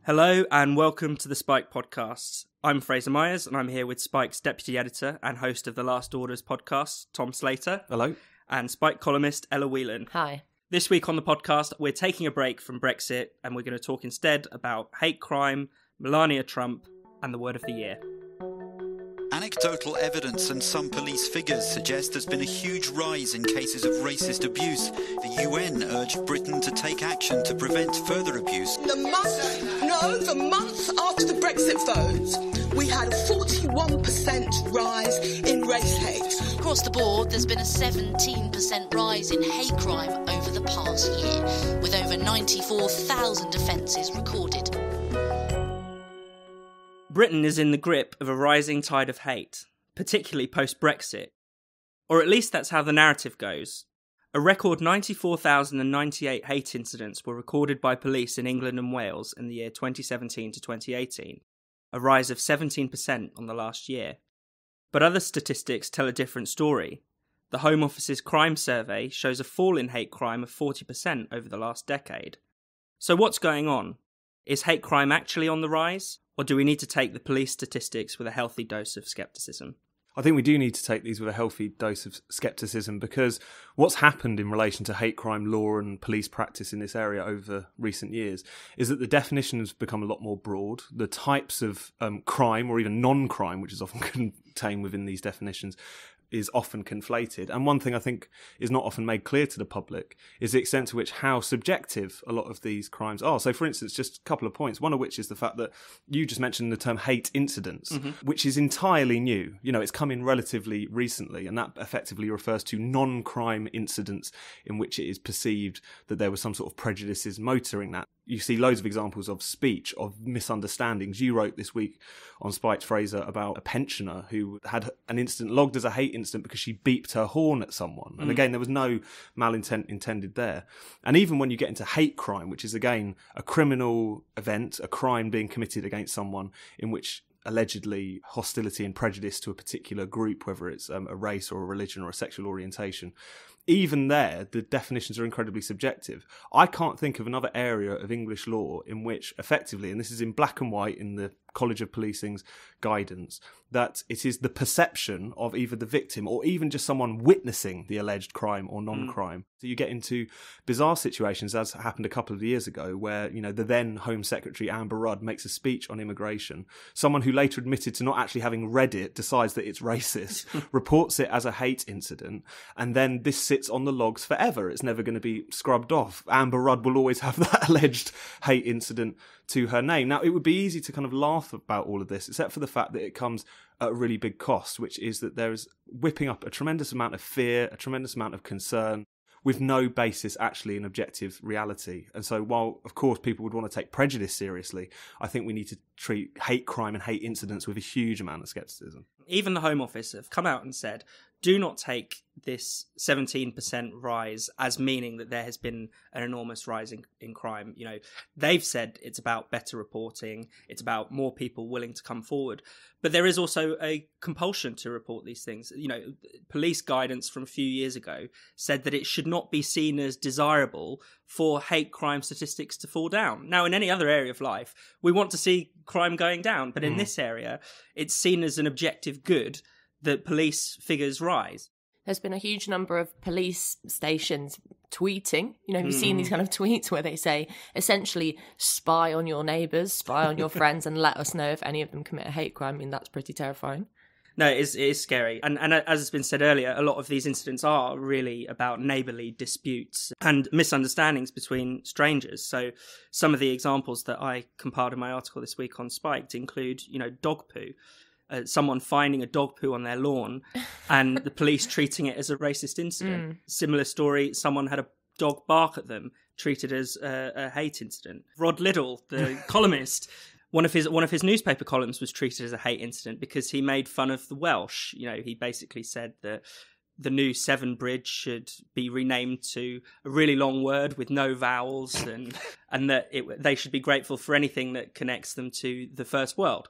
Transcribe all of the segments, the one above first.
Hello and welcome to the Spike podcast. I'm Fraser Myers and I'm here with Spike's deputy editor and host of the Last Orders podcast, Tom Slater. Hello. And Spike columnist Ella Whelan. Hi. This week on the podcast, we're taking a break from Brexit and we're going to talk instead about hate crime, Melania Trump, and the word of the year. Anecdotal evidence and some police figures suggest there's been a huge rise in cases of racist abuse. The UN urged Britain to take action to prevent further abuse. The month after the Brexit vote, we had a 41% rise in race hate. Across the board, there's been a 17% rise in hate crime over the past year, with over 94,000 offences recorded. Britain is in the grip of a rising tide of hate, particularly post-Brexit. Or at least that's how the narrative goes. A record 94,098 hate incidents were recorded by police in England and Wales in the year 2017 to 2018, a rise of 17% on the last year. But other statistics tell a different story. The Home Office's crime survey shows a fall in hate crime of 40% over the last decade. So what's going on? Is hate crime actually on the rise? Or do we need to take the police statistics with a healthy dose of scepticism? I think we do need to take these with a healthy dose of scepticism because what's happened in relation to hate crime law and police practice in this area over recent years is that the definition has become a lot more broad. The types of crime or even non-crime, which is often contained within these definitions, is often conflated. And one thing I think is not often made clear to the public is the extent to which how subjective a lot of these crimes are. So, for instance, just a couple of points, one of which is the fact that you just mentioned the term hate incidents, which is entirely new. You know, it's come in relatively recently, and that effectively refers to non-crime incidents in which it is perceived that there was some sort of prejudices motoring that. You see loads of examples of speech, of misunderstandings. You wrote this week on Spiked Fraser about a pensioner who had an incident logged as a hate incident because she beeped her horn at someone. And again, there was no malintent intended there. And even when you get into hate crime, which is again a criminal event, a crime being committed against someone in which allegedly hostility and prejudice to a particular group, whether it's a race or a religion or a sexual orientation, even there, the definitions are incredibly subjective. I can't think of another area of English law in which effectively, and this is in black and white in the College of Policing's guidance, that it is the perception of either the victim or even just someone witnessing the alleged crime or non-crime. So you get into bizarre situations, as happened a couple of years ago, where, you know, the then Home Secretary Amber Rudd makes a speech on immigration. Someone who later admitted to not actually having read it decides that it's racist, reports it as a hate incident, and then this sits on the logs forever. It's never going to be scrubbed off. Amber Rudd will always have that alleged hate incident to her name. Now, it would be easy to kind of laugh about all of this, except for the fact that it comes at a really big cost, which is that there is whipping up a tremendous amount of fear, a tremendous amount of concern, with no basis actually in objective reality. And so while, of course, people would want to take prejudice seriously, I think we need to treat hate crime and hate incidents with a huge amount of scepticism. Even the Home Office have come out and said, do not take this 17% rise as meaning that there has been an enormous rise in crime. You know, they've said it's about better reporting, it's about more people willing to come forward. But there is also a compulsion to report these things. You know, police guidance from a few years ago said that it should not be seen as desirable for hate crime statistics to fall down. Now, in any other area of life, we want to see crime going down. But in this area, it's seen as an objective good that police figures rise. There's been a huge number of police stations tweeting. You know, have you seen these kind of tweets where they say, essentially, spy on your neighbours, spy on your friends, and let us know if any of them commit a hate crime? I mean, that's pretty terrifying. No, it is scary. And as has been said earlier, a lot of these incidents are really about neighbourly disputes and misunderstandings between strangers. So some of the examples that I compiled in my article this week on Spiked include, you know, dog poo. Someone finding a dog poo on their lawn and the police treating it as a racist incident. Similar story, someone had a dog bark at them, treated as a hate incident. Rod Liddell, the columnist, one of his newspaper columns was treated as a hate incident because he made fun of the Welsh. You know, he basically said that the new Severn Bridge should be renamed to a really long word with no vowels, and that they should be grateful for anything that connects them to the First World.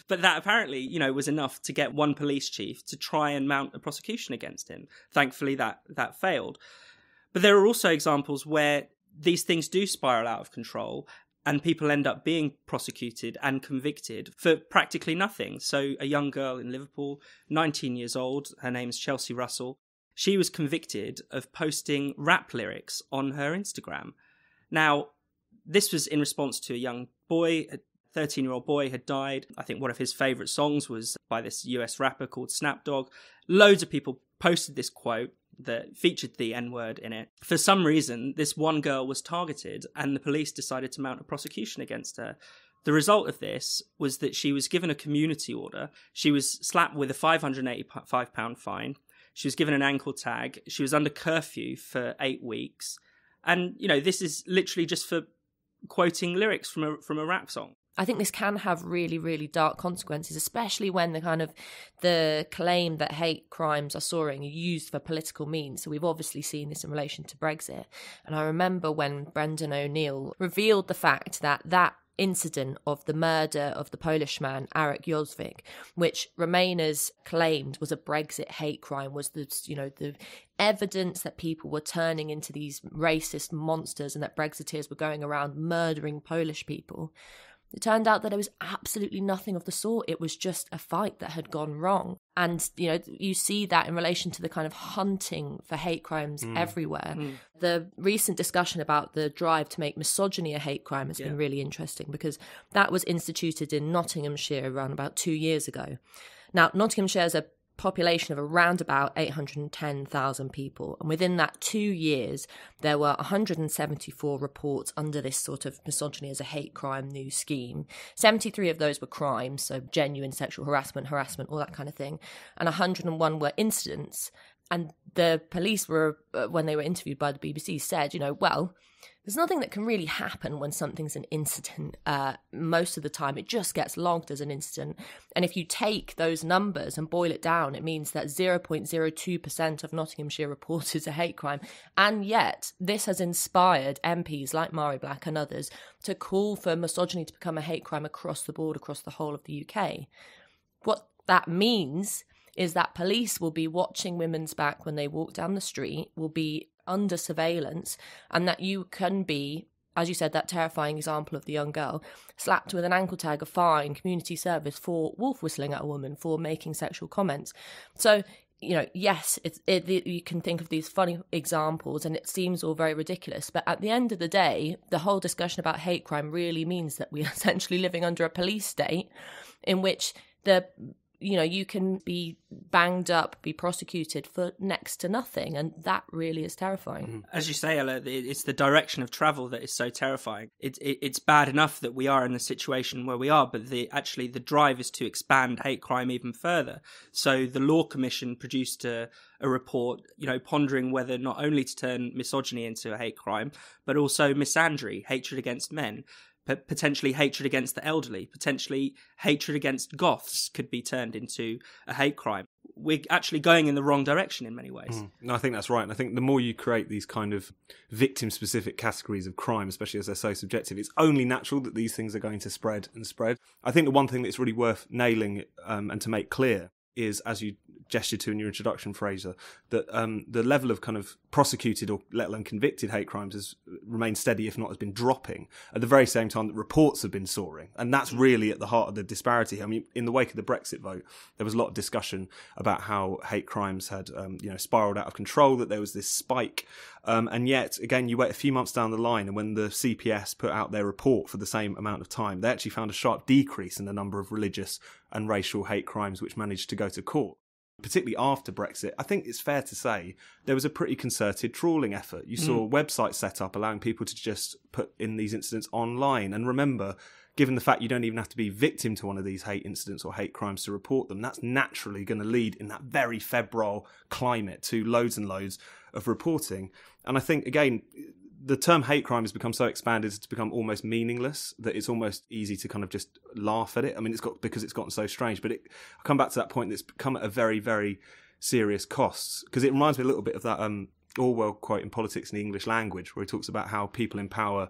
But that apparently, you know, was enough to get one police chief to try and mount a prosecution against him. Thankfully, that failed. But there are also examples where these things do spiral out of control, and people end up being prosecuted and convicted for practically nothing. So a young girl in Liverpool, 19 years old, her name's Chelsea Russell, she was convicted of posting rap lyrics on her Instagram. Now, this was in response to a young boy, a 13-year-old boy had died. I think one of his favourite songs was by this US rapper called Snap Dogg. Loads of people posted this quote that featured the N-word in it. For some reason, this one girl was targeted and the police decided to mount a prosecution against her. The result of this was that she was given a community order. She was slapped with a £585 fine. She was given an ankle tag. She was under curfew for 8 weeks. And, you know, this is literally just for quoting lyrics from a rap song. I think this can have really, really dark consequences, especially when the claim that hate crimes are soaring are used for political means. So we've obviously seen this in relation to Brexit. And I remember when Brendan O'Neill revealed the fact that incident of the murder of the Polish man Arek Jozwik, which Remainers claimed was a Brexit hate crime, was the evidence that people were turning into these racist monsters and that Brexiteers were going around murdering Polish people. It turned out that there was absolutely nothing of the sort. It was just a fight that had gone wrong. And, you know, you see that in relation to the kind of hunting for hate crimes everywhere. The recent discussion about the drive to make misogyny a hate crime has been really interesting, because that was instituted in Nottinghamshire around about 2 years ago. Now, Nottinghamshire is a population of around about 810,000 people, and within that 2 years there were 174 reports under this sort of misogyny as a hate crime new scheme. 73 of those were crimes, so genuine sexual harassment, all that kind of thing, and 101 were incidents. And the police were, when they were interviewed by the BBC, said, you know, well, there's nothing that can really happen when something's an incident. Most of the time, it just gets logged as an incident. And if you take those numbers and boil it down, it means that 0.02% of Nottinghamshire reported a hate crime. And yet, this has inspired MPs like Mari Black and others to call for misogyny to become a hate crime across the board, across the whole of the UK. What that means is that police will be watching women's back when they walk down the street, will be under surveillance, and that you can be, as you said, that terrifying example of the young girl, slapped with an ankle tag, a fine, community service for wolf whistling at a woman, for making sexual comments. So, you know, yes, you can think of these funny examples and it seems all very ridiculous, but at the end of the day, the whole discussion about hate crime really means that we're essentially living under a police state in which you can be banged up, be prosecuted for next to nothing, and that really is terrifying. As you say, Ella, it's the direction of travel that is so terrifying. It's bad enough that we are in the situation where we are, but the drive is to expand hate crime even further. So the Law Commission produced a report, pondering whether not only to turn misogyny into a hate crime, but also misandry, hatred against men. Potentially hatred against the elderly, potentially hatred against goths could be turned into a hate crime. We're actually going in the wrong direction in many ways. No, I think that's right. And I think the more you create these kind of victim-specific categories of crime, especially as they're so subjective, it's only natural that these things are going to spread and spread. I think the one thing that's really worth nailing and to make clear is, as you gestured to in your introduction, Fraser, that the level of kind of prosecuted or let alone convicted hate crimes has remained steady, if not has been dropping, at the very same time that reports have been soaring. And that's really at the heart of the disparity. I mean, in the wake of the Brexit vote, there was a lot of discussion about how hate crimes had spiralled out of control, that there was this spike. And yet, again, you wait a few months down the line, and when the CPS put out their report for the same amount of time, they actually found a sharp decrease in the number of religious and racial hate crimes which managed to go to court. Particularly after Brexit, I think it's fair to say there was a pretty concerted trawling effort. You saw websites set up allowing people to just put in these incidents online. And remember, given the fact you don't even have to be victim to one of these hate incidents or hate crimes to report them, that's naturally going to lead in that very febrile climate to loads and loads of reporting. And I think, again, the term hate crime has become so expanded to become almost meaningless that it's almost easy to kind of just laugh at it. I mean, because it's gotten so strange. But I come back to that point that it's become at a very, very serious cost. Because it reminds me a little bit of that Orwell quote in Politics in the English Language, where he talks about how people in power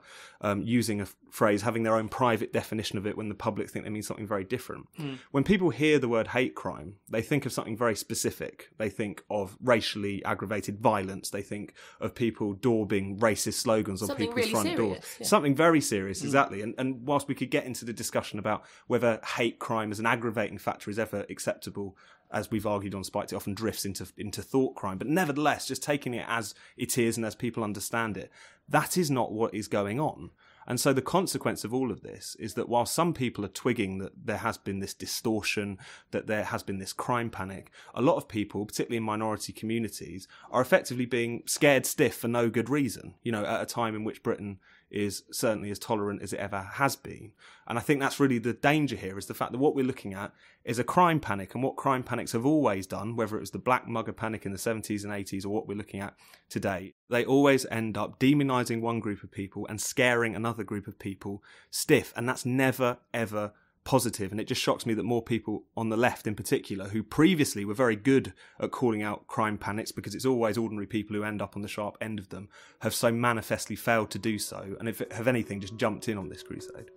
using a phrase, having their own private definition of it when the public think they mean something very different. When people hear the word hate crime, they think of something very specific. They think of racially aggravated violence. They think of people daubing racist slogans on Something people's really front serious, doors. yeah. Something very serious, exactly. And whilst we could get into the discussion about whether hate crime as an aggravating factor is ever acceptable, as we've argued on Spiked, it often drifts into thought crime. But nevertheless, just taking it as it is and as people understand it, that is not what is going on. And so the consequence of all of this is that while some people are twigging that there has been this distortion, that there has been this crime panic, a lot of people, particularly in minority communities, are effectively being scared stiff for no good reason, at a time in which Britain is certainly as tolerant as it ever has been. And I think that's really the danger here, is the fact that what we're looking at is a crime panic, and what crime panics have always done, whether it was the Black Mugger panic in the 70s and 80s or what we're looking at today, they always end up demonising one group of people and scaring another group of people stiff. And that's never, ever positive. And it just shocks me that more people on the left in particular, who previously were very good at calling out crime panics, because it's always ordinary people who end up on the sharp end of them, have so manifestly failed to do so, and if anything, just jumped in on this crusade.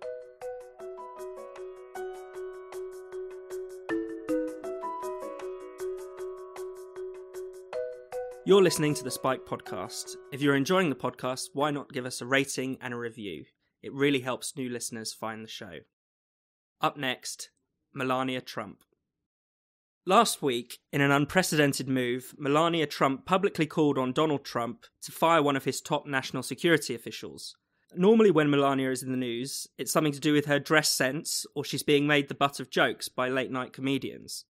You're listening to the Spike podcast. If you're enjoying the podcast, why not give us a rating and a review? It really helps new listeners find the show. Up next, Melania Trump. Last week, in an unprecedented move, Melania Trump publicly called on Donald Trump to fire one of his top national security officials. Normally when Melania is in the news, it's something to do with her dress sense, or she's being made the butt of jokes by late-night comedians.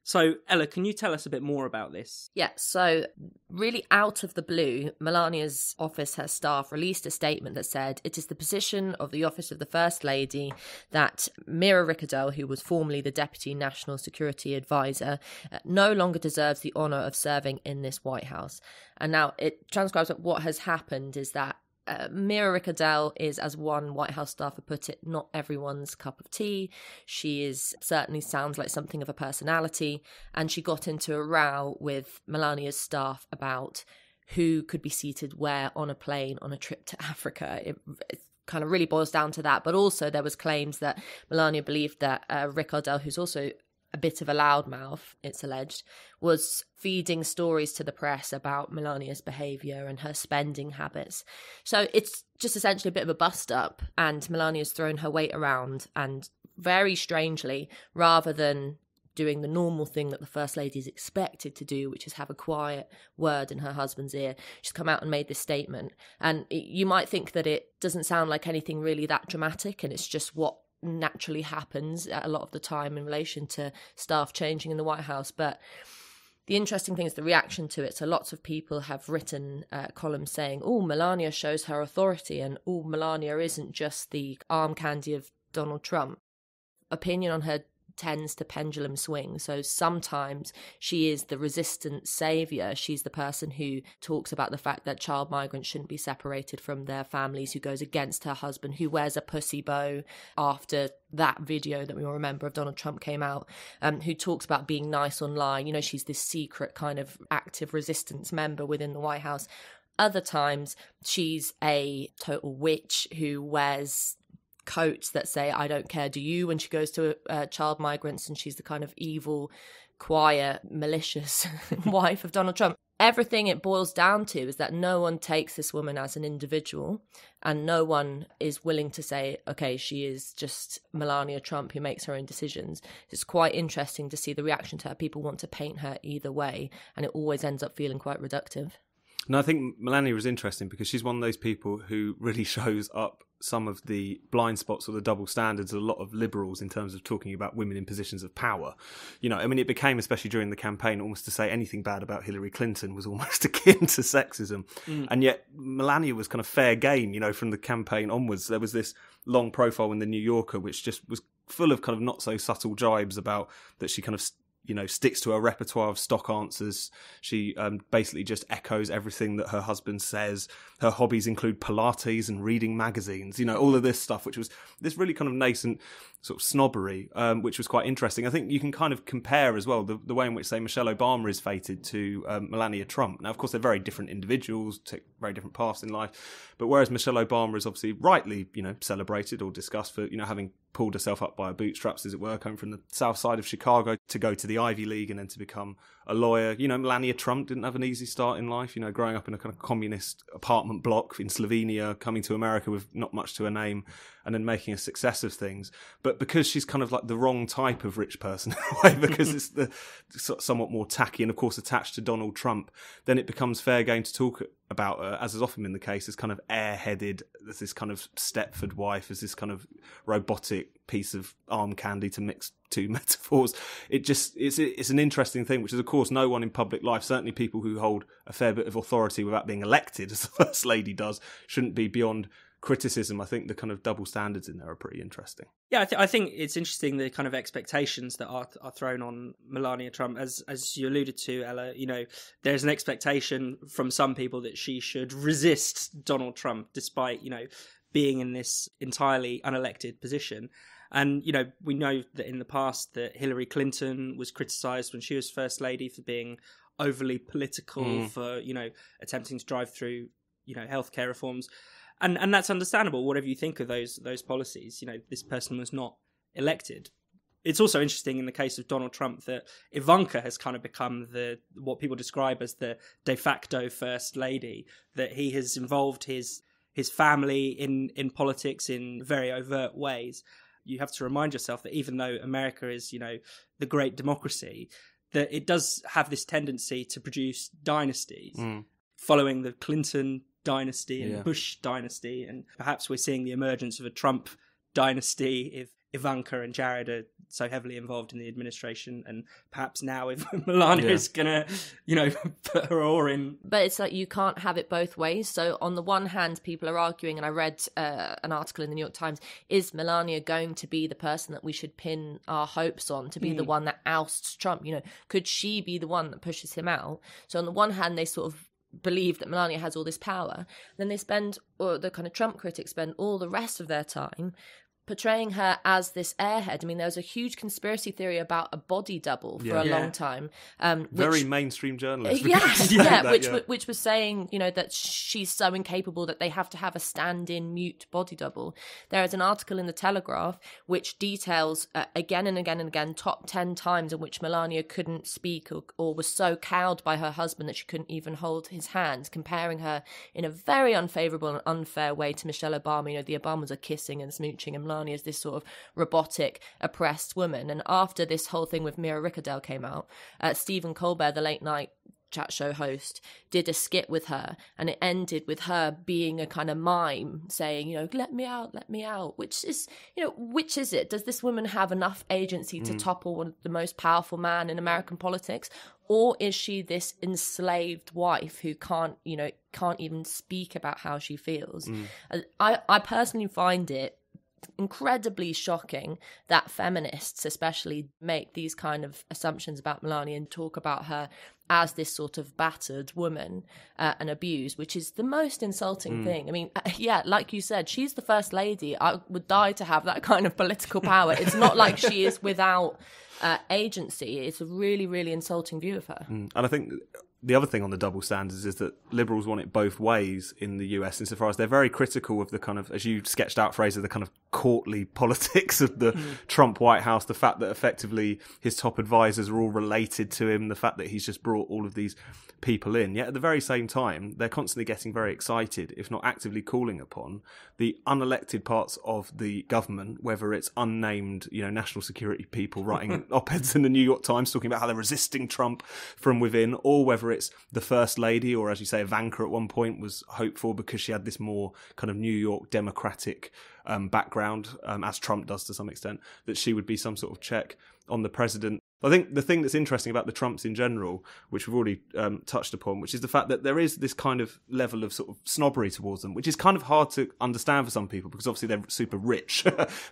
So, Ella, can you tell us a bit more about this? Yeah, so really out of the blue, Melania's office, her staff, released a statement that said it is the position of the Office of the First Lady that Mira Ricardel, who was formerly the Deputy National Security Advisor, no longer deserves the honour of serving in this White House. And now it transcribes that what has happened is that Mira Ricardel is, as one White House staffer put it, not everyone's cup of tea. She certainly sounds like something of a personality, and she got into a row with Melania's staff about who could be seated where on a plane on a trip to Africa. It kind of really boils down to that. But also there was claims that Melania believed that Ricardel, who's also a bit of a loudmouth, it's alleged, was feeding stories to the press about Melania's behaviour and her spending habits. So it's just essentially a bit of a bust-up, and Melania's thrown her weight around, and very strangely, rather than doing the normal thing that the First Lady is expected to do, which is have a quiet word in her husband's ear, she's come out and made this statement. And you might think that it doesn't sound like anything really that dramatic, and it's just what naturally happens a lot of the time in relation to staff changing in the White House. But the interesting thing is the reaction to it. So lots of people have written columns saying, oh, Melania shows her authority, and oh, Melania isn't just the arm candy of Donald Trump. Opinion on her tends to pendulum swing. So sometimes she is the resistant saviour. She's the person who talks about the fact that child migrants shouldn't be separated from their families, who goes against her husband, who wears a pussy bow after that video that we all remember of Donald Trump came out, who talks about being nice online. You know, she's this secret kind of active resistance member within the White House. Other times she's a total witch who wears coats that say I don't care, do you, when she goes to child migrants, and she's the kind of evil, quiet, malicious wife of Donald Trump. Everything it boils down to is that no one takes this woman as an individual, and no one is willing to say, okay, she is just Melania Trump who makes her own decisions. It's quite interesting to see the reaction to her. People want to paint her either way, and it always ends up feeling quite reductive. No, I think Melania is interesting because she's one of those people who really shows up some of the blind spots or the double standards of a lot of liberals in terms of talking about women in positions of power. You know, I mean, it became, especially during the campaign, almost to say anything bad about Hillary Clinton was almost akin to sexism. And yet Melania was kind of fair game, you know, from the campaign onwards. There was this long profile in the New Yorker, which just was full of kind of not so subtle jibes about that she kind of, sticks to her repertoire of stock answers. She basically just echoes everything that her husband says. Her hobbies include Pilates and reading magazines, all of this stuff, which was this really kind of nascent sort of snobbery, which was quite interesting. I think you can kind of compare as well the way in which, say, Michelle Obama is fated to Melania Trump. Now, of course, they're very different individuals, take very different paths in life. But whereas Michelle Obama is obviously rightly, celebrated or discussed for, having pulled herself up by her bootstraps, as it were, coming from the south side of Chicago to go to the Ivy League and then to become a lawyer. Melania Trump didn't have an easy start in life, growing up in a kind of communist apartment block in Slovenia, coming to America with not much to her name, and then making a success of things. But because she's kind of like the wrong type of rich person in a way, because it's the somewhat more tacky and, of course, attached to Donald Trump, then it becomes fair game to talk about her, as has often been the case, as kind of airheaded, as this kind of Stepford wife, as this kind of robotic piece of arm candy, to mix two metaphors. It's an interesting thing, which is, of course, no one in public life, certainly people who hold a fair bit of authority without being elected, as the First Lady does, shouldn't be beyond criticism. I think the kind of double standards in there are pretty interesting. Yeah, I think it's interesting, the kind of expectations that are thrown on Melania Trump. As you alluded to, Ella, there's an expectation from some people that she should resist Donald Trump despite, being in this entirely unelected position. And, we know that in the past that Hillary Clinton was criticised when she was First Lady for being overly political, for, attempting to drive through, healthcare reforms. And that's understandable, whatever you think of those policies. This person was not elected. It's also interesting in the case of Donald Trump that Ivanka has kind of become what people describe as the de facto First Lady, that he has involved his family in politics in very overt ways. You have to remind yourself that even though America is, the great democracy, that it does have this tendency to produce dynasties. Following the Clinton dynasty and Bush dynasty, and perhaps we're seeing the emergence of a Trump dynasty if Ivanka and Jared are so heavily involved in the administration, and perhaps now if Melania is gonna put her oar in. But it's like you can't have it both ways. So on the one hand, people are arguing, and I read an article in the New York Times, is Melania going to be the person that we should pin our hopes on to be the one that ousts Trump? Could she be the one that pushes him out? So on the one hand, they sort of believe that Melania has all this power. Then they or the kind of Trump critics spend all the rest of their time portraying her as this airhead. I mean, there was a huge conspiracy theory about a body double for a long time. Very mainstream journalist. Which was saying, that she's so incapable that they have to have a stand-in mute body double. There is an article in The Telegraph which details again and again and again top 10 times in which Melania couldn't speak or was so cowed by her husband that she couldn't even hold his hand, comparing her in a very unfavourable and unfair way to Michelle Obama. The Obamas are kissing and smooching, and Melania is this sort of robotic, oppressed woman. And after this whole thing with Mira Ricardel came out, Stephen Colbert, the late night chat show host, did a skit with her, and it ended with her being a kind of mime saying, let me out, which is it? Does this woman have enough agency to topple one of the most powerful man in American politics? Or is she this enslaved wife who can't even speak about how she feels? I personally find it incredibly shocking that feminists especially make these kind of assumptions about Melania and talk about her as this sort of battered woman and abused, which is the most insulting thing. I mean, like you said, she's the First Lady. I would die to have that kind of political power. It's not like she is without agency. It's a really, really insulting view of her. And I think the other thing on the double standards is that liberals want it both ways in the US, insofar as they're very critical of the kind of, as you sketched out, Fraser, the kind of courtly politics of the Trump White House, the fact that effectively his top advisors are all related to him, the fact that he's just brought all of these people in. Yet at the very same time, they're constantly getting very excited, if not actively calling upon the unelected parts of the government, whether it's unnamed, national security people writing op-eds in the New York Times talking about how they're resisting Trump from within, or whether it's the First Lady, or as you say, Ivanka at one point was hoped for because she had this more kind of New York Democratic background, as Trump does to some extent, that she would be some sort of check on the president. I think the thing that's interesting about the Trumps in general, which we've already touched upon, which is the fact that there is this kind of level of sort of snobbery towards them, which is kind of hard to understand for some people because obviously they're super rich,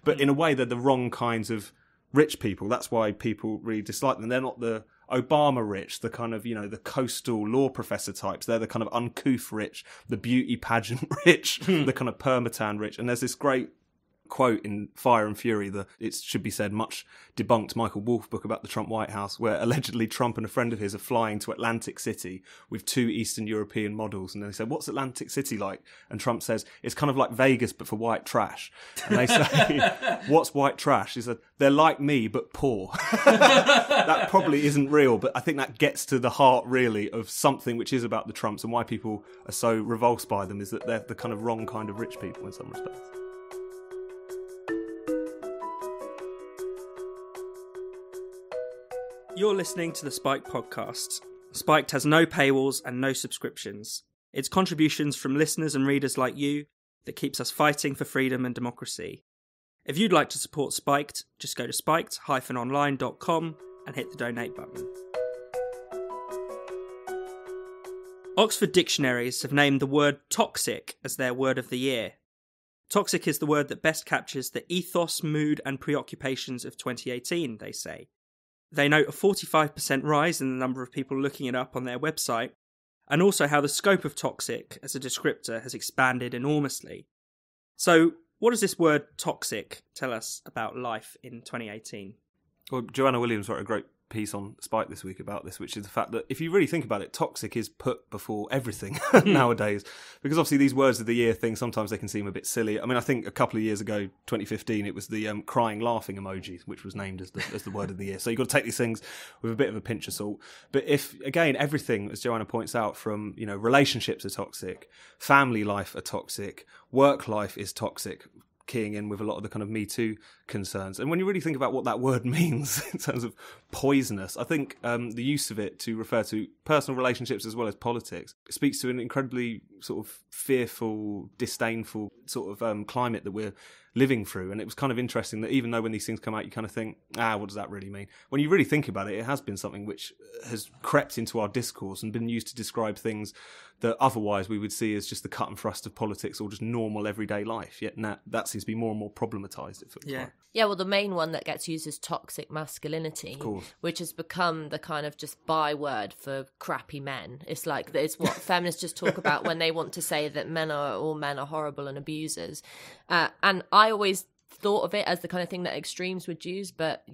but in a way they're the wrong kinds of rich people. That's why people really dislike them. They're not the Obama rich, the kind of, the coastal law professor types. They're the kind of uncouth rich, the beauty pageant rich, the kind of permatan rich. And there's this great quote in Fire and Fury, it should be said, much debunked Michael Wolff book about the Trump White House, where allegedly Trump and a friend of his are flying to Atlantic City with 2 Eastern European models. And they say, what's Atlantic City like? And Trump says, it's kind of like Vegas, but for white trash. And they say, what's white trash? He said, they're like me, but poor. That probably isn't real, but I think that gets to the heart, really, of something which is about the Trumps and why people are so revulsed by them, is that they're the kind of wrong kind of rich people in some respects. You're listening to the Spiked podcast. Spiked has no paywalls and no subscriptions. It's contributions from listeners and readers like you that keeps us fighting for freedom and democracy. If you'd like to support Spiked, just go to spiked-online.com and hit the donate button. Oxford dictionaries have named the word toxic as their word of the year. Toxic is the word that best captures the ethos, mood and preoccupations of 2018, they say. They note a 45% rise in the number of people looking it up on their website, and also how the scope of toxic as a descriptor has expanded enormously. So, what does this word toxic tell us about life in 2018? Well, Joanna Williams wrote a great piece on Spike this week about this, which is the fact that if you really think about it, toxic is put before everything nowadays, because obviously these words of the year things, sometimes they can seem a bit silly. I mean, I think a couple of years ago, 2015, it was the crying laughing emoji which was named as the word of the year. So you've got to take these things with a bit of a pinch of salt. But if, again, everything, as Joanna points out, from relationships are toxic, family life are toxic, work life is toxic, keying in with a lot of the kind of Me Too concerns. And when you really think about what that word means in terms of poisonous, I think the use of it to refer to personal relationships as well as politics speaks to an incredibly sort of fearful, disdainful sort of climate that we're living through. And it was kind of interesting that even though when these things come out, you kind of think, what does that really mean? When you really think about it, it has been something which has crept into our discourse and been used to describe things that otherwise we would see as just the cut and thrust of politics or just normal everyday life. Yet now that seems to be more and more problematised, it feels like. Yeah, well, the main one that gets used is toxic masculinity, which has become the kind of just byword for crappy men. It's like, it's what feminists just talk about when they want to say that all men are horrible and abusers. And I always thought of it as the kind of thing that extremes would use, but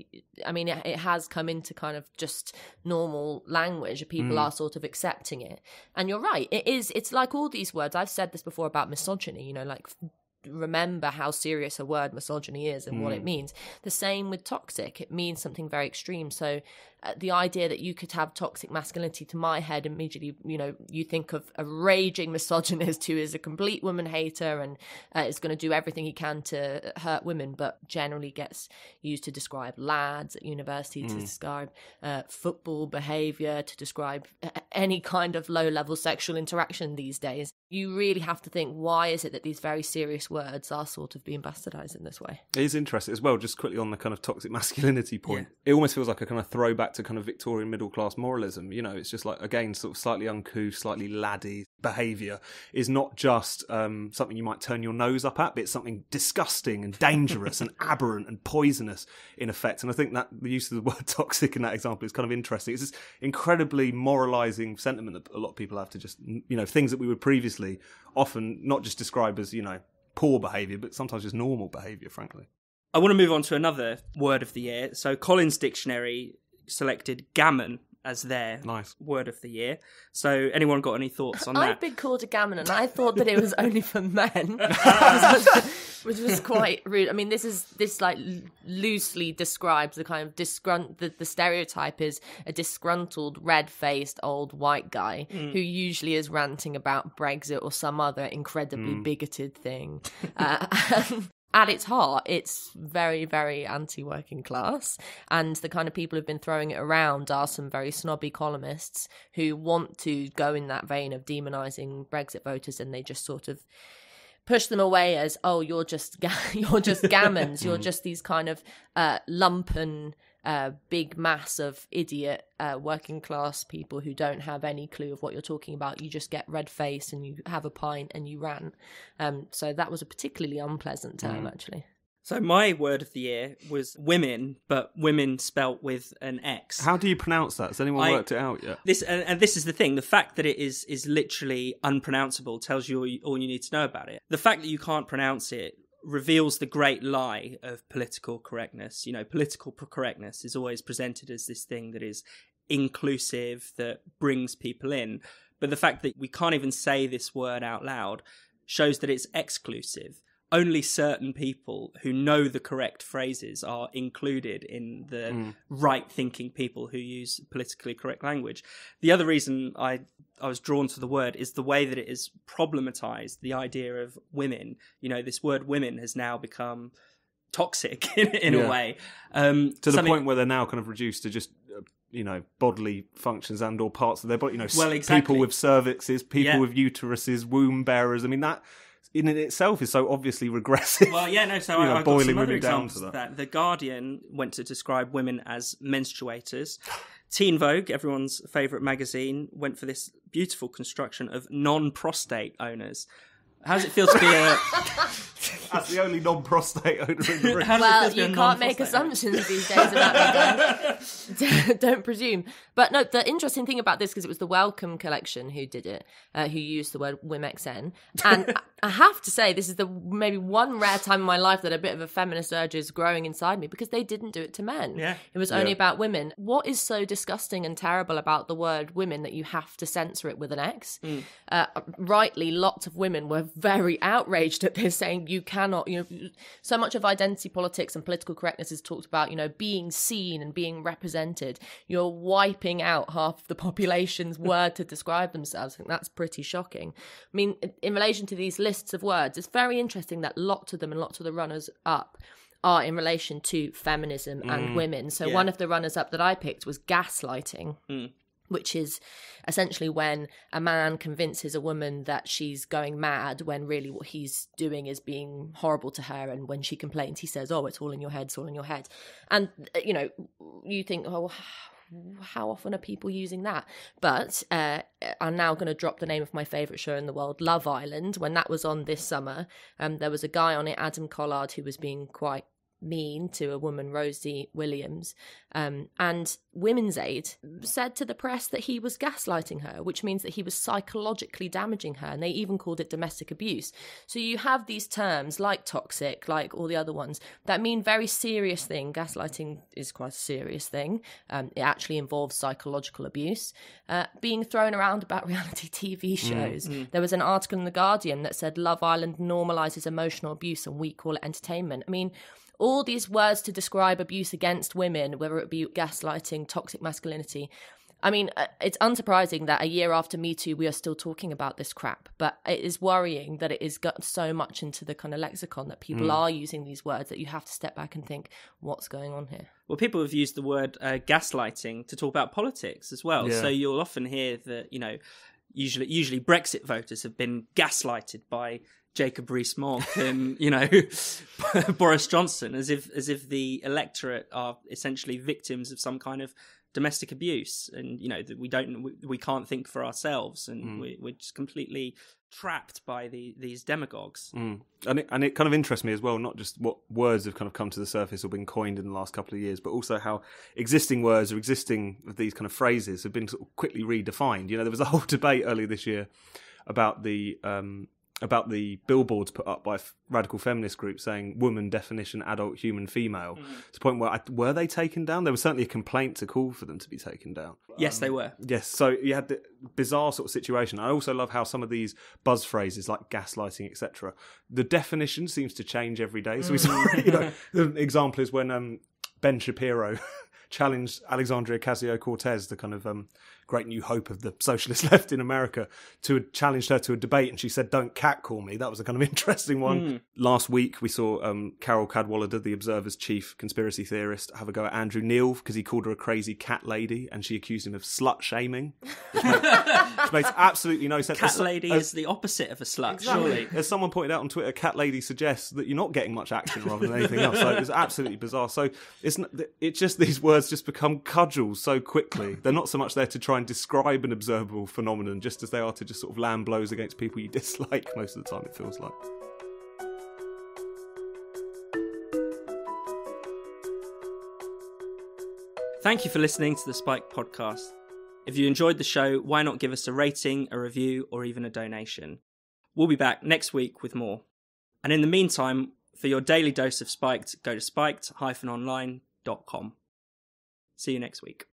I mean it has come into kind of just normal language. People are sort of accepting it, and you're right, it's like all these words. I've said this before about misogyny, like remember how serious a word misogyny is and what it means. The same with toxic. It means something very extreme. So the idea that you could have toxic masculinity, to my head immediately, you think of a raging misogynist who is a complete woman hater and is going to do everything he can to hurt women, but generally gets used to describe lads at university, to describe football behaviour, to describe any kind of low-level sexual interaction these days. You really have to think, why is it that these very serious words are sort of being bastardised in this way? It is interesting as well, just quickly on the kind of toxic masculinity point. Yeah. It almost feels like a kind of throwback to kind of Victorian middle class moralism. It's just like, again, sort of slightly uncouth, slightly laddie behaviour is not just something you might turn your nose up at, but it's something disgusting and dangerous and aberrant and poisonous in effect. And I think that the use of the word toxic in that example is kind of interesting. It's this incredibly moralising sentiment that a lot of people have to just, things that we would previously often not just describe as, poor behaviour, but sometimes just normal behaviour, frankly. I want to move on to another word of the year. So Collins Dictionary selected gammon as their word of the year. So anyone got any thoughts on that? I've been called a gammon and I thought that it was only for men, which was quite rude. I mean, this like loosely describes the kind of the stereotype is a disgruntled, red-faced old white guy who usually is ranting about Brexit or some other incredibly bigoted thing. At its heart, it's very, very anti-working class. And the kind of people who've been throwing it around are some very snobby columnists who want to go in that vein of demonising Brexit voters, and they just sort of push them away as, you're just gammons, you're just these kind of lumpen, big mass of idiot working class people who don't have any clue of what you're talking about. You just get red face and you have a pint and you rant. So that was a particularly unpleasant term, actually. So my word of the year was women, but women spelt with an X. How do you pronounce that? Has anyone worked it out yet? This is the thing. The fact that it is literally unpronounceable tells you all you need to know about it. The fact that you can't pronounce it reveals the great lie of political correctness. You know, political correctness is always presented as this thing that is inclusive, that brings people in. But the fact that we can't even say this word out loud shows that it's exclusive. Only certain people who know the correct phrases are included in the right-thinking people who use politically correct language. The other reason I was drawn to the word is the way that it is problematized, the idea of women. You know, this word women has now become toxic in a way. To the point where they're now kind of reduced to just... bodily functions and or parts of their body. Exactly. People with cervixes, people with uteruses, womb bearers. I mean, that in itself is so obviously regressive. Well, yeah, no. So I got some other examples of that. The Guardian went to describe women as menstruators. Teen Vogue, everyone's favourite magazine, went for this beautiful construction of non-prostate owners. How does it feel to be a... That's the only non-prostate owner in the room. Well, you can't make assumptions these days about me. Don't presume. But no, the interesting thing about this, because it was the Welcome collection who did it, who used the word WimXN. And I have to say, this is the maybe one rare time in my life that a bit of a feminist urge is growing inside me, because they didn't do it to men. Yeah. It was only about women. What is so disgusting and terrible about the word women that you have to censor it with an X? Rightly, lots of women were very outraged at this, saying you cannot, so much of identity politics and political correctness is talked about, being seen and being represented. You're wiping out half of the population's word to describe themselves. I think that's pretty shocking. I mean, in relation to these lists of words, it's very interesting that lots of them and lots of the runners up are in relation to feminism and women. So one of the runners up that I picked was gaslighting. Which is essentially when a man convinces a woman that she's going mad when really what he's doing is being horrible to her. And when she complains, he says, oh, it's all in your head, it's all in your head. And, you think, oh, how often are people using that? But I'm now going to drop the name of my favourite show in the world, Love Island. When that was on this summer, there was a guy on it, Adam Collard, who was being quite mean to a woman, Rosie Williams, and Women's Aid said to the press that he was gaslighting her, which means that he was psychologically damaging her, and they even called it domestic abuse. So you have these terms like toxic, like all the other ones, that mean very serious thing. Gaslighting is quite a serious thing. It actually involves psychological abuse being thrown around about reality TV shows. There was an article in The Guardian that said Love Island normalises emotional abuse and we call it entertainment. I mean, all these words to describe abuse against women, whether it be gaslighting, toxic masculinity. I mean, it's unsurprising that a year after Me Too, we are still talking about this crap. But it is worrying that it has got so much into the kind of lexicon that people are using these words that you have to step back and think, what's going on here? Well, people have used the word gaslighting to talk about politics as well. Yeah. So you'll often hear that, usually Brexit voters have been gaslighted by Jacob Rees-Mogg and Boris Johnson, as if the electorate are essentially victims of some kind of domestic abuse, and that we can't think for ourselves, and we're just completely trapped by these demagogues. And it kind of interests me as well, not just what words have kind of come to the surface or been coined in the last couple of years, but also how existing words or existing of these kind of phrases have been sort of quickly redefined. There was a whole debate earlier this year about the billboards put up by radical feminist groups saying woman definition, adult human female, to the point where were they taken down? There was certainly a complaint to call for them to be taken down. Yes, they were. Yes, so you had the bizarre sort of situation. I also love how some of these buzz phrases like gaslighting, etc., the definition seems to change every day. So we saw, the example is when Ben Shapiro challenged Alexandria Ocasio-Cortez, the kind of great new hope of the socialist left in America, to challenge her to a debate, and she said, "Don't catcall me." That was a kind of interesting one. Last week we saw Carol Cadwallader, the Observer's chief conspiracy theorist, have a go at Andrew Neil because he called her a crazy cat lady, and she accused him of slut shaming, which makes absolutely no sense. Cat lady is the opposite of a slut, surely. As someone pointed out on Twitter, cat lady suggests that you're not getting much action rather than anything else. So it's absolutely bizarre. So it's just these words just become cudgels so quickly. They're not so much there to try and describe an observable phenomenon, just as they are to just sort of land blows against people you dislike most of the time, it feels like. Thank you for listening to the Spike podcast. If you enjoyed the show, why not give us a rating, a review, or even a donation? We'll be back next week with more. And in the meantime, for your daily dose of Spiked, go to spiked-online.com. See you next week.